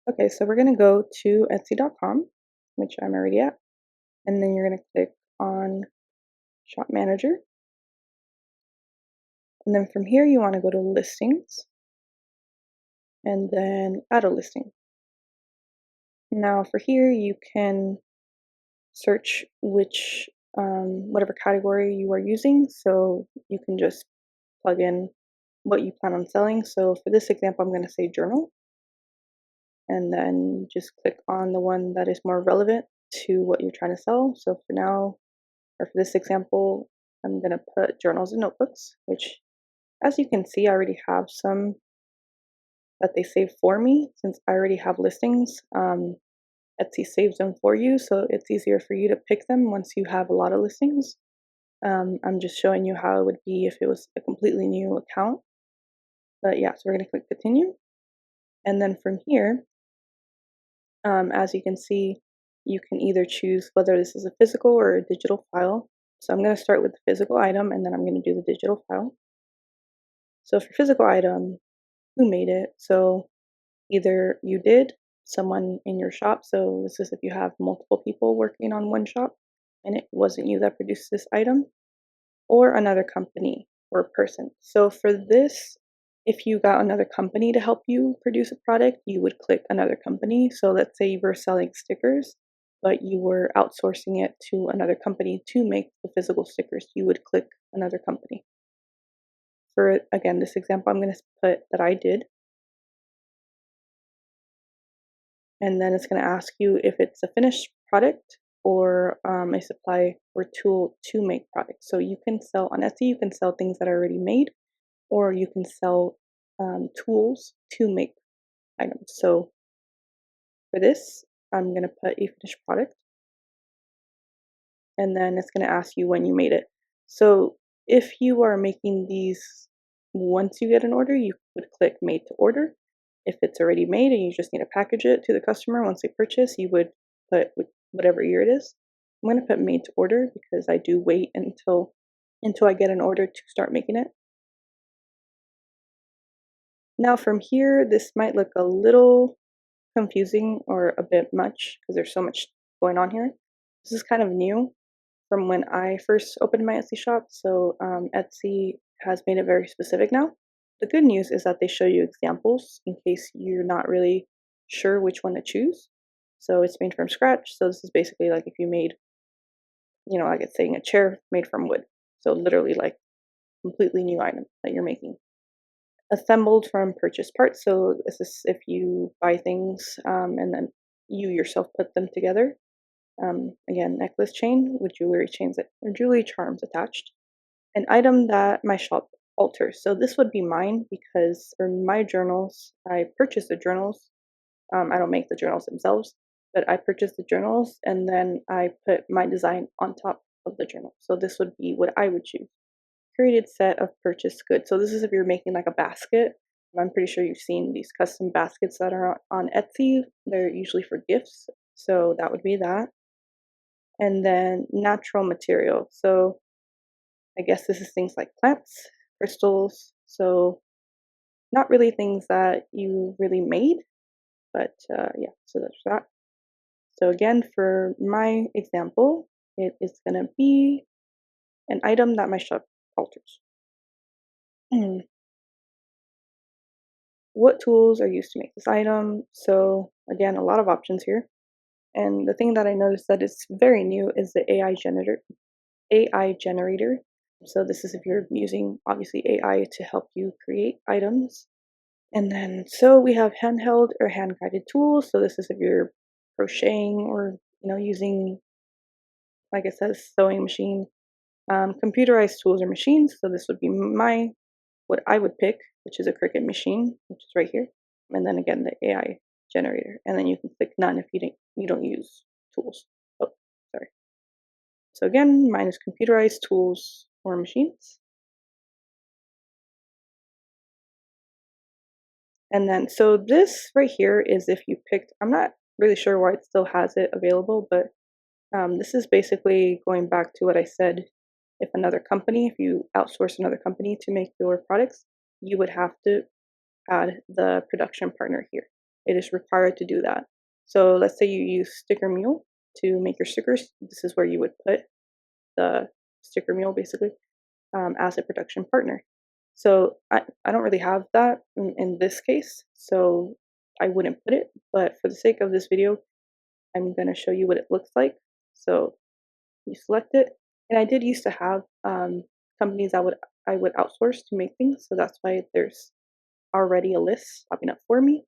Okay, so we're going to go to Etsy.com, which I'm already at, and then you're going to click on Shop Manager. And then from here, you want to go to Listings and then Add a Listing. Now for here, you can search whatever category you are using. So you can just plug in what you plan on selling. So for this example, I'm going to say journal, and then just click on the one that is more relevant to what you're trying to sell. So for now, or for this example, I'm going to put journals and notebooks, which, as you can see, I already have some that they save for me since I already have listings. Etsy saves them for you, so it's easier for you to pick them once you have a lot of listings. I'm just showing you how it would be if it was a completely new account. But yeah, so we're going to click continue. And then from here, as you can see, you can either choose whether this is a physical or a digital file. So I'm going to start with the physical item, and then I'm going to do the digital file. So for physical item, who made it? So either you did, someone in your shop. So this is if you have multiple people working on one shop and it wasn't you that produced this item, or another company or person. So for this, if you got another company to help you produce a product, you would click another company. So let's say you were selling stickers, but you were outsourcing it to another company to make the physical stickers, you would click another company. For, again, this example, I'm going to put that I did. And then it's going to ask you if it's a finished product or a supply or tool to make products. So you can sell on Etsy, you can sell things that are already made, or you can sell tools to make items. So for this, I'm going to put a finished product, and then it's going to ask you when you made it. So if you are making these once you get an order, you would click made to order. If it's already made and you just need to package it to the customer once they purchase, you would put whatever year it is. I'm going to put made to order because I do wait until I get an order to start making it. Now from here, this might look a little confusing or a bit much because there's so much going on here. This is kind of new from when I first opened my Etsy shop, so Etsy has made it very specific now. The good news is that they show you examples in case you're not really sure which one to choose. So it's made from scratch. So this is basically like if you made, like it's saying a chair made from wood. So literally like completely new item that you're making. Assembled from purchased parts. So this is if you buy things and then you yourself put them together. Again, necklace chain with jewelry chains or jewelry charms attached. An item that my shop alters. So this would be mine because for my journals, I purchase the journals. I don't make the journals themselves, but I purchase the journals and then I put my design on top of the journal. So this would be what I would choose. Created set of purchased goods. So this is if you're making like a basket. I'm pretty sure you've seen these custom baskets that are on Etsy. They're usually for gifts. So that would be that. And then natural material. So I guess this is things like plants, crystals. So not really things that you really made, but yeah, so that's that. So again, for my example, it is going to be an item that my shop alters. What tools are used to make this item? So again, a lot of options here. And the thing that I noticed that is very new is the AI generator. AI generator. So this is if you're using obviously AI to help you create items. And then so we have handheld or hand guided tools. So this is if you're crocheting or using, like it says, sewing machine. Computerized tools or machines. So this would be what I would pick, which is a Cricut machine, which is right here. And then again, the AI generator. And then you can click none if you don't use tools. Oh, sorry. So again, mine is computerized tools or machines. And then, so this right here is if you picked, I'm not really sure why it still has it available, but this is basically going back to what I said. If you outsource another company to make your products, you would have to add the production partner here. it is required to do that. So let's say you use Sticker Mule to make your stickers. This is where you would put the Sticker Mule basically as a production partner. So I don't really have that in this case, so I wouldn't put it, but for the sake of this video, I'm going to show you what it looks like. So you select it, and I did used to have companies I would outsource to make things, so that's why there's already a list popping up for me.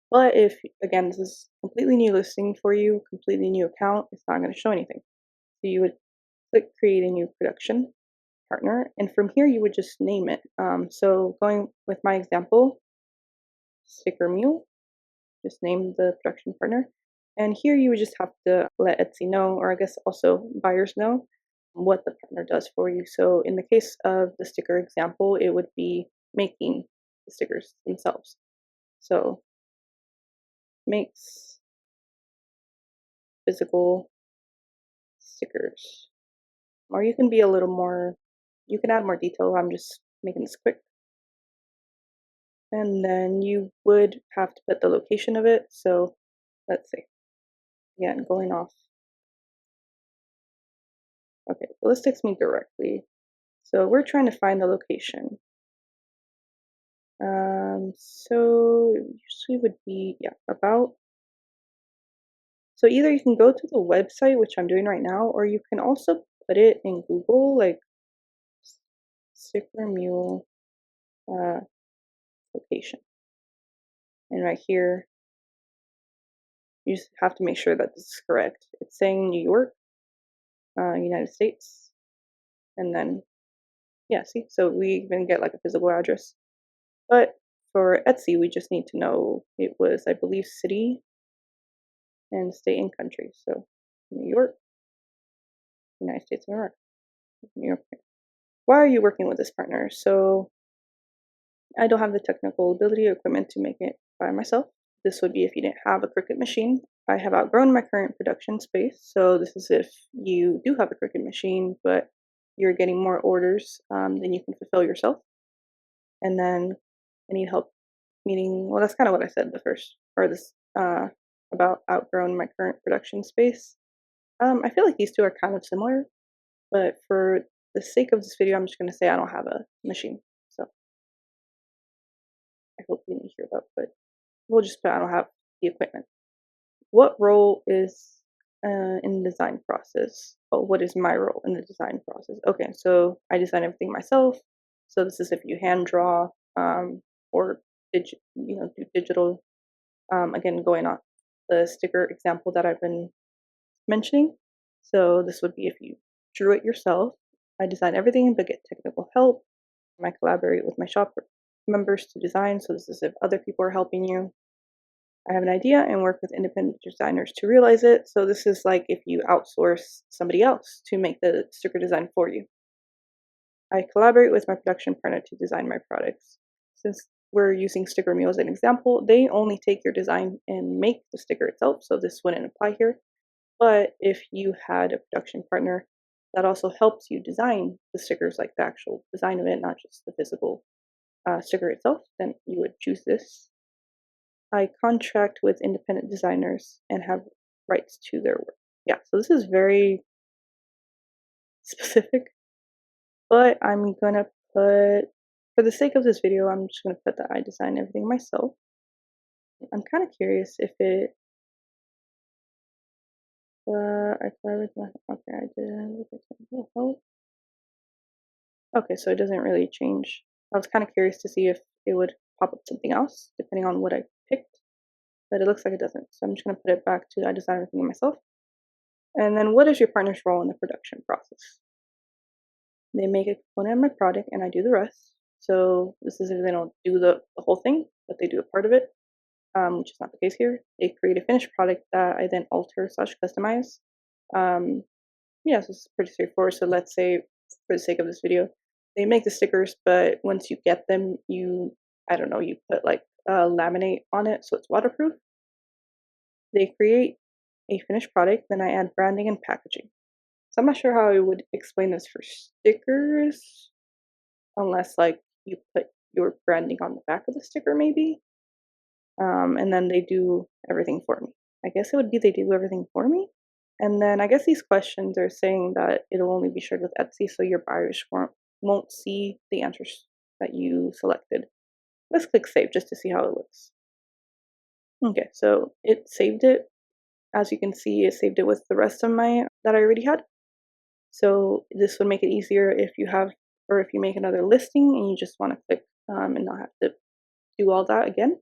But if, again, this is completely new listing for you, completely new account, it's not going to show anything. So you would click create a new production partner, and from here you would just name it. So going with my example, Sticker Mule, just name the production partner. And here you would just have to let Etsy know, or I guess also buyers know, what the partner does for you. So in the case of the sticker example, it would be making the stickers themselves. So makes physical stickers. Or you can be a little more, you can add more detail. I'm just making this quick. And then you would have to put the location of it. So let's see. Again, going off. Okay, well, this takes me directly. So we're trying to find the location. So it usually would be, yeah, about. So either you can go to the website, which I'm doing right now, or you can also put it in Google, like Sticker Mule location. And right here, you just have to make sure that this is correct. It's saying New York, United States, and then, yeah, see, so we even get like a physical address. But for Etsy, we just need to know it was, I believe, city and state and country. So New York, United States of America, New York. Why are you working with this partner? So I don't have the technical ability or equipment to make it by myself. This would be if you didn't have a Cricut machine. I have outgrown my current production space. So this is if you do have a Cricut machine, but you're getting more orders than you can fulfill yourself. And then I need help meeting, well, that's kind of what I said the first, or this, about outgrown my current production space. I feel like these two are kind of similar, but for the sake of this video, I'm just going to say I don't have a machine. So I hope you didn't hear that, but we'll just put I don't have the equipment. What role is in the design process? Oh, what is my role in the design process? Okay, so I design everything myself. So this is if you hand draw or do digital. Again, going on the sticker example that I've been mentioning. So this would be if you drew it yourself. I design everything but get technical help. I collaborate with my shop members to design. So this is if other people are helping you. I have an idea and work with independent designers to realize it. So this is like if you outsource somebody else to make the sticker design for you. I collaborate with my production partner to design my products. Since we're using Sticker Mule as an example, they only take your design and make the sticker itself, so this wouldn't apply here. But if you had a production partner that also helps you design the stickers, like the actual design of it, not just the physical sticker itself, then you would choose this. I contract with independent designers and have rights to their work. Yeah, so this is very specific, but I'm gonna put, for the sake of this video, I'm just gonna put that I design everything myself. I'm kind of curious if it, I collaborate with my, okay, I did, okay, so it doesn't really change. I was kind of curious to see if it would pop up something else, depending on what I picked, but it looks like it doesn't. So I'm just gonna put it back to I design everything myself. And then what is your partner's role in the production process? They make a component of my product and I do the rest. So this is if they don't do the whole thing, but they do a part of it, which is not the case here. They create a finished product that I then alter / customize. Yeah, so it's pretty straightforward. So let's say, for the sake of this video, they make the stickers, but once you get them, I don't know, you put like laminate on it so it's waterproof. They create a finished product, then I add branding and packaging. So I'm not sure how I would explain this for stickers, unless like you put your branding on the back of the sticker maybe. and then they do everything for me. I guess it would be they do everything for me. And then I guess these questions are saying that it'll only be shared with Etsy, so your buyers won't see the answers that you selected. Let's click save just to see how it looks. Okay, so it saved it. As you can see, it saved it with the rest of my that I already had. So this would make it easier if you have, or if you make another listing and you just want to click and not have to do all that again.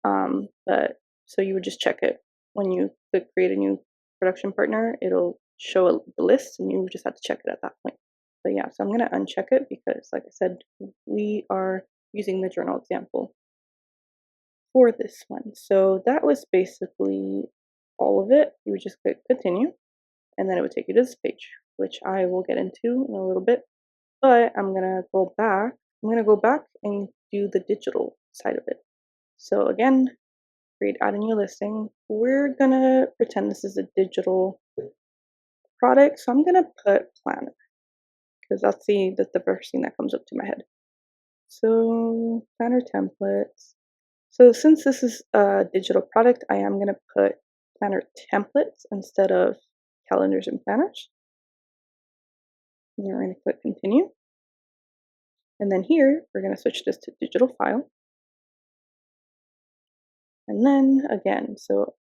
But so you would just check it when you click create a new production partner. It'll show the list, and you just have to check it at that point. But yeah, so I'm gonna uncheck it because, like I said, we are using the journal example for this one. So that was basically all of it. You would just click continue, and then it would take you to this page, which I will get into in a little bit. But I'm gonna go back. I'm gonna go back and do the digital side of it. So again, create add a new listing. We're gonna pretend this is a digital product. So I'm gonna put planner because that's the first thing that comes up to my head. So planner templates. So since this is a digital product, I am gonna put planner templates instead of calendars and planners. And then we're gonna click continue. And then here, we're gonna switch this to digital file. And then again, so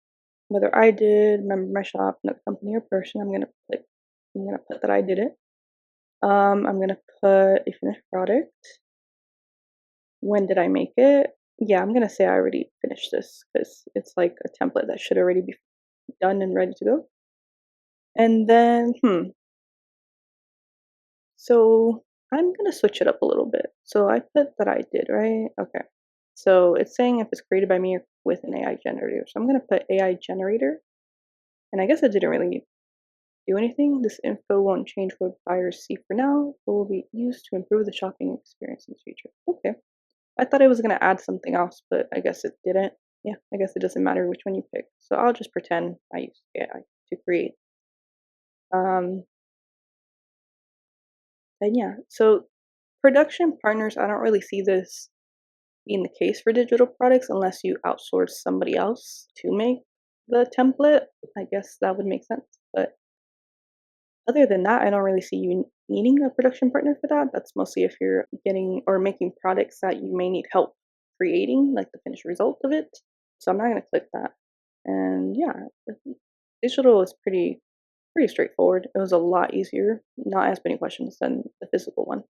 whether I did, member my shop, another company or person, I'm gonna put that I did it. I'm gonna put a finished product. When did I make it? Yeah, I'm gonna say I already finished this because it's like a template that should already be done and ready to go. And then, so I'm gonna switch it up a little bit. So I put that I did, right? Okay. So it's saying if it's created by me or with an AI generator. So I'm gonna put AI generator. And I guess I didn't really do anything. This info won't change what buyers see for now, but will be used to improve the shopping experience in the future. Okay. I thought it was going to add something else, but I guess it didn't. Yeah, I guess it doesn't matter which one you pick. So I'll just pretend I used AI to create. Um, and yeah, so production partners, I don't really see this being the case for digital products unless you outsource somebody else to make the template. I guess that would make sense. But other than that, I don't really see you needing a production partner for that. That's mostly if you're getting or making products that you may need help creating, like the finished result of it. So I'm not going to click that. And yeah, digital is pretty straightforward. It was a lot easier, not as many questions than the physical one.